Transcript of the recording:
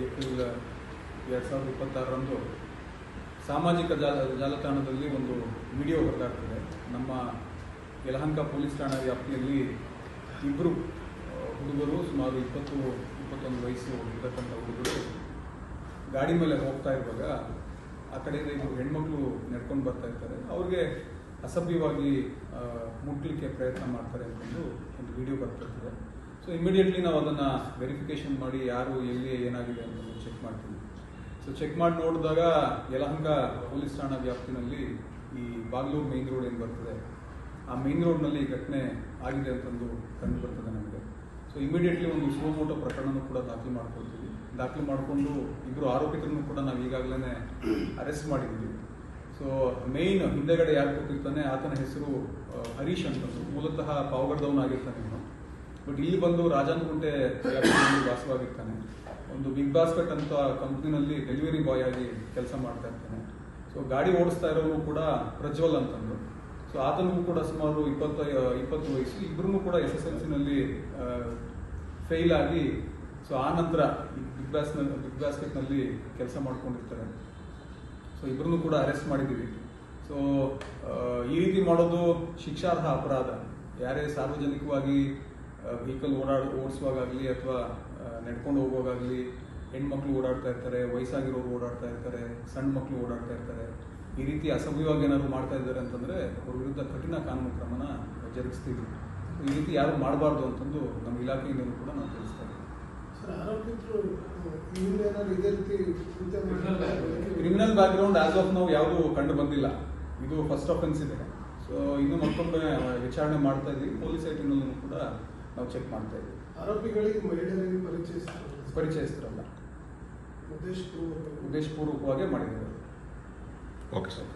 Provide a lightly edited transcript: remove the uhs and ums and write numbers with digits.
April 2026ರಂದು ಸಾಮಾಜಿಕ ಜಾಲತಾಣದಲ್ಲಿ ಒಂದು ವಿಡಿಯೋ ಹೊರಗಾಗ್ತದೆ. ನಮ್ಮ ಯಲಹಂಕ ಪೊಲೀಸ್ ಠಾಣಾ ವ್ಯಾಪ್ತಿಯಲ್ಲಿ ಇಬ್ಬರು ಹುಡುಗರು ಸುಮಾರು 20-21 ವಯಸ್ಸು ಇರತಕ್ಕಂಥ ಹುಡುಗರು ಗಾಡಿ ಮೇಲೆ ಹೋಗ್ತಾ ಇರುವಾಗ ಆ ಕಡೆಯಿಂದ ಇಬ್ಬರು ಹೆಣ್ಮಕ್ಳು ನಡ್ಕೊಂಡು ಬರ್ತಾ ಇರ್ತಾರೆ. ಅವ್ರಿಗೆ ಅಸಭ್ಯವಾಗಿ ಮುಟ್ಲಿಕ್ಕೆ ಪ್ರಯತ್ನ ಮಾಡ್ತಾರೆ ಅಂತಂದು ಒಂದು ವಿಡಿಯೋ ಬರ್ತಿರ್ತದೆ. ಸೊ ಇಮಿಡಿಯೇಟ್ಲಿ ನಾವು ಅದನ್ನು ವೆರಿಫಿಕೇಶನ್ ಮಾಡಿ ಯಾರು ಎಲ್ಲಿ ಏನಾಗಿದೆ ಅಂತ ಚೆಕ್ ಮಾಡ್ತೀವಿ. ಸೊ ಚೆಕ್ ಮಾಡಿ ನೋಡಿದಾಗ ಯಲಹಂಕ ಪೊಲೀಸ್ ಠಾಣಾ ವ್ಯಾಪ್ತಿನಲ್ಲಿ ಈ ಬಾಗ್ಲೂರು ಮೇನ್ ರೋಡ್ ಏನು ಬರ್ತದೆ ಆ ಮೇನ್ ರೋಡ್ನಲ್ಲಿ ಘಟನೆ ಆಗಿದೆ ಅಂತಂದು ಕಂಡು ಬರ್ತದೆ ನಮಗೆ. ಸೊ ಇಮಿಡಿಯೇಟ್ಲಿ ಒಂದು ಸುಮೋಟೋ ಪ್ರಕರಣನೂ ಕೂಡ ದಾಖಲು ಮಾಡ್ಕೊಳ್ತೀವಿ. ದಾಖಲು ಮಾಡಿಕೊಂಡು ಇಬ್ಬರು ಆರೋಪಿತರನ್ನು ಕೂಡ ನಾವು ಈಗಾಗಲೇ ಅರೆಸ್ಟ್ ಮಾಡಿದ್ದೀವಿ. ಸೊ ಮೇಯ್ನ್ ಹಿಂದೆಗಡೆ ಯಾರು ಕೂತಿರ್ತಾನೆ ಆತನ ಹೆಸರು ಹರೀಶ್ ಅಂತಂದು, ಮೂಲತಃ ಪಾವಗಡದವನಾಗಿರ್ತಾನೆ ಇವನು. ಬಟ್ ಇಲ್ಲಿ ಬಂದು ರಾಜಾನಗುಂಟೆ ವಾಸವಾಗಿರ್ತಾನೆ. ಒಂದು ಬಿಗ್ ಬಾಸ್ಕೆಟ್ ಅಂತ ಕಂಪ್ನಿನಲ್ಲಿ ಡೆಲಿವರಿ ಬಾಯ್ ಆಗಿ ಕೆಲಸ ಮಾಡ್ತಾ ಇರ್ತಾನೆ. ಸೊ ಗಾಡಿ ಓಡಿಸ್ತಾ ಇರೋನು ಕೂಡ ಪ್ರಜ್ವಲ್ ಅಂತಂದು. ಸೊ ಆತನಿಗೂ ಕೂಡ ಸುಮಾರು 20 ವಯಸ್ಸು. ಇಬ್ಬರೂ ಕೂಡ SSLCನಲ್ಲಿ ಫೇಲ್ ಆಗಿ ಸೊ ಆ ನಂತರ ಬಿಗ್ ಬಾಸ್ಕೆಟ್ನಲ್ಲಿ ಕೆಲಸ ಮಾಡ್ಕೊಂಡಿರ್ತಾರೆ. ಸೊ ಇಬ್ಬರನ್ನು ಕೂಡ ಅರೆಸ್ಟ್ ಮಾಡಿದ್ದೀವಿ. ಸೊ ಈ ರೀತಿ ಮಾಡೋದು ಶಿಕ್ಷಾರ್ಹ ಅಪರಾಧ. ಯಾರೇ ಸಾರ್ವಜನಿಕವಾಗಿ ವೆಹಿಕಲ್ ಓಡಿಸುವಾಗಲಿ ಅಥವಾ ನಡ್ಕೊಂಡು ಹೋಗುವಾಗಲಿ ಹೆಣ್ಮಕ್ಳು ಓಡಾಡ್ತಾ ಇರ್ತಾರೆ, ವಯಸ್ಸಾಗಿರೋರು ಓಡಾಡ್ತಾ ಇರ್ತಾರೆ, ಸಣ್ಣ ಮಕ್ಕಳು ಓಡಾಡ್ತಾ ಇರ್ತಾರೆ. ಈ ರೀತಿ ಅಸಭ್ಯವಾಗಿ ಏನಾದ್ರು ಮಾಡ್ತಾ ಇದ್ದಾರೆ ಅಂತಂದರೆ ಅವ್ರ ವಿರುದ್ಧ ಕಠಿಣ ಕಾನೂನು ಕ್ರಮನ ಜರುಗಿಸ್ತೀವಿ. ಈ ರೀತಿ ಯಾರು ಮಾಡಬಾರ್ದು ಅಂತಂದು ನಮ್ಮ ಇಲಾಖೆಯಿಂದಲೂ ಕೂಡ ನಾವು ತಿಳಿಸ್ತಾ ಇದ್ದೀವಿ. ಕ್ರಿಮಿನಲ್ ಬ್ಯಾಕ್ಗ್ರೌಂಡ್ ಆಸ್ ಆಫ್ ನಾವು ಯಾವುದು ಕಂಡು ಬಂದಿಲ್ಲ. ಇದು ಫಸ್ಟ್ ಅಫೆನ್ಸ್ ಇದೆ. ಸೊ ಇನ್ನು ಮತ್ತೊಮ್ಮೆ ವಿಚಾರಣೆ ಮಾಡ್ತಾ ಇದ್ದೀವಿ. ಪೊಲೀಸ್ ಐಟಿನಲ್ಲೂ ಕೂಡ ನಾವು ಚೆಕ್ ಮಾಡ್ತಾ ಇದ್ದೀವಿ. ಆರೋಪಿಗಳಿಗೆ ಮಹಿಳೆಯರಿಗೆ ಪರಿಚಯಿಸ್ತಾರಲ್ಲ, ಉದ್ದೇಶಪೂರ್ವಕವಾಗಿ ಮಾಡಿದ್ದಾರೆ. Okay sir.